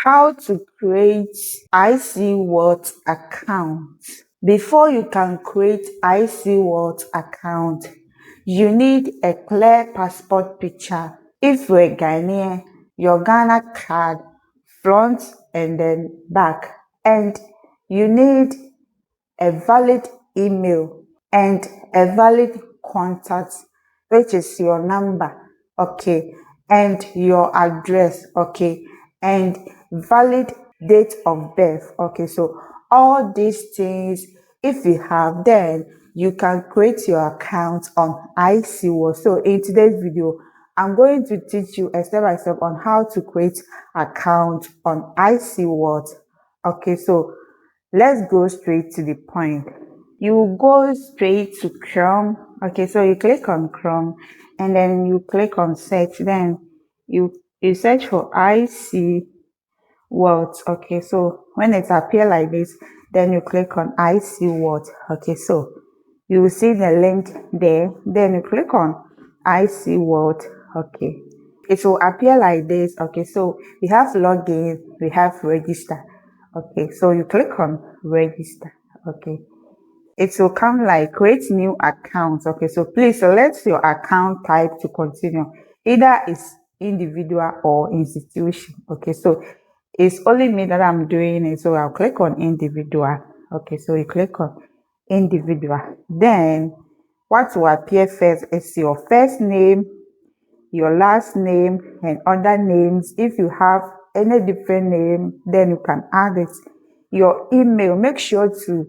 how to create IC World account. Before you can create IC World account, you need a clear passport picture. If you're a Ghanaian, your Ghana card, front and then back. And you need a valid email and a valid contact, which is your number, okay, and your address, okay, and valid date of birth, okay. So all these things, if you have, then you can create your account on IC World. So in today's video, I'm going to teach you a step by step on how to create account on IC World. Okay, so let's go straight to the point. You go straight to Chrome. Okay, so you click on Chrome and then you click on search. Then you search for IC World. Okay, so when it appears like this, then you click on IC World. Okay, so you will see the link there. Then you click on IC World. Okay, it will appear like this. Okay, so we have login, we have register. Okay, so you click on register. Okay, it will come like create new account. Okay, so please select your account type to continue. Either is individual or institution. Okay, so it's only me that I'm doing it, so I'll click on individual. Okay, so you click on individual. Then what will appear first is your first name, your last name, and other names. If you have any different name, then you can add it. Your email, make sure to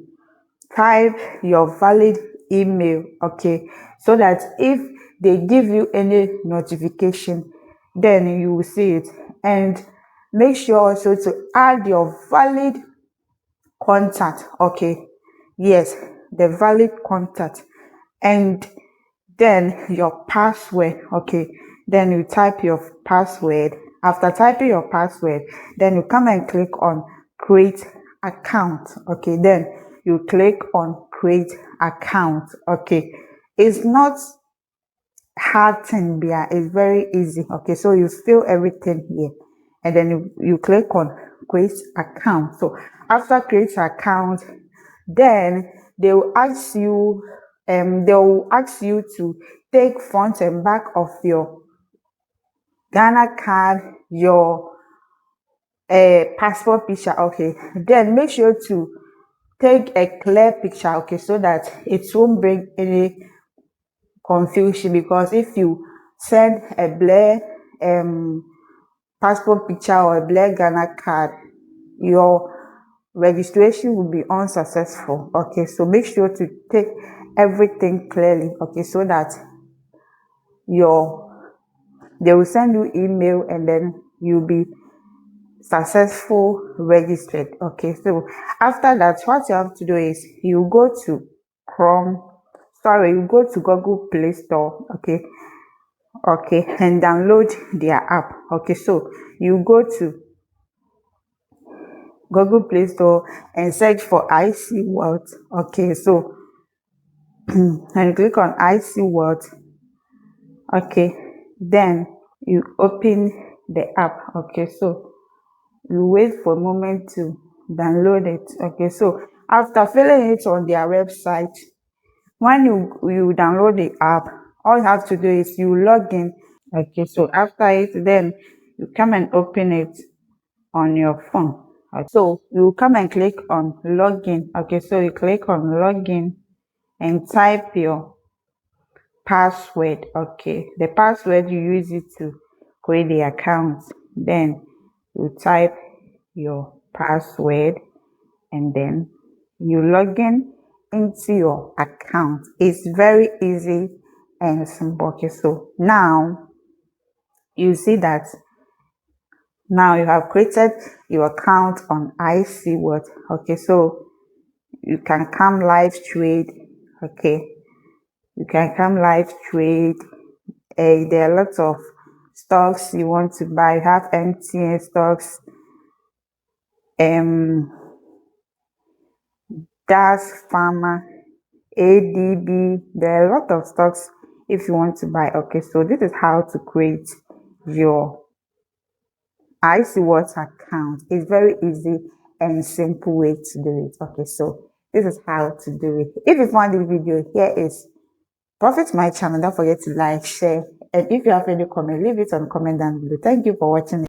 type your valid email, okay, so that if they give you any notification, then you will see it. And make sure also to add your valid contact, okay, yes, the valid contact, and then your password, okay. Then you type your password. After typing your password, then you come and click on create account, okay. Then you click on create account, okay. It's not hard thing there, it's very easy, okay. So you fill everything here and then you click on create account. So after create account, then they will ask you to take front and back of your Ghana card, your passport picture, okay. Then make sure to take a clear picture, okay, so that it won't bring any confusion, because if you send a blur passport picture or a blur Ghana card, your registration will be unsuccessful, okay. So make sure to take everything clearly, okay, so that they will send you email and then you'll be successful registered, okay. So after that, what you have to do is you go to you go to Google Play Store, okay, and download their app, okay. So you go to Google Play Store and search for IC World, okay. So and you click on IC World, okay. Then you open the app, okay. So you wait for a moment to download it, okay. So after filling it on their website, when you download the app, all you have to do is you log in, okay. So after it, then you come and open it on your phone, okay. So you come and click on login, okay. So you click on login and type your password, okay. The password you use it to create the account. Then you type your password and then you log in into your account. It's very easy and simple, okay. So now you see that now you have created your account on IC World, okay. So you can come live trade, okay. You can come live trade. There are lots of stocks you want to buy. You have MTN stocks, DAS Pharma, ADB. There are a lot of stocks if you want to buy, okay. So this is how to create your IC What account. It's very easy and simple way to do it. Okay, so this is how to do it. If you found this video, here is Profit My Channel. Don't forget to like, share, and if you have any comment, leave it on comment down below. Thank you for watching.